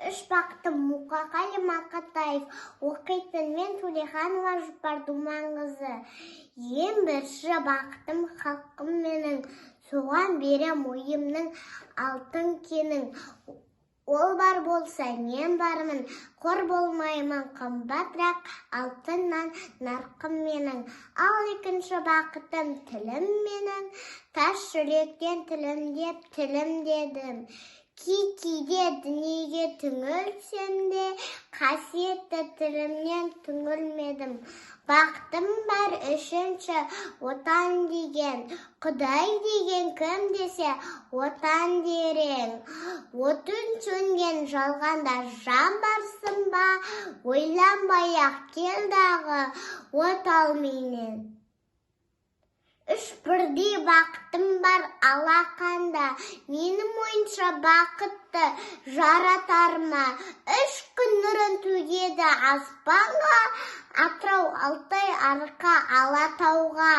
Үш бақытым Мұқағали Мақатаев, оқитын мен Төлеханова Жұпар Думанқызы. Ең бірінші бақытым халқым менің, соған берем ойымның алтын кенін. Ол бар болса, мен бармын, қор болмаймын, қымбатырақ алтыннан нарқым менің. Ал екінші бақытым тілім менің, тас жүректен тілімдеп тілім дедім. Кейде дүниеге түңілсем де, қасиетті тілімнен түңілмедім. Бақытым бар үшінші отан деген, Құдай деген кім десе, отан дерең. Отын сөнген жалғанда жан барсың ба, ойланбай-ақ кел дағы от ал менен. Үш бірдей бақытым бар алақанда, менің ойынша бақытты жаратар ма? Үш күн нұрын төгеді аспанға, Атырау, Алтай, Арқа, Алатауға.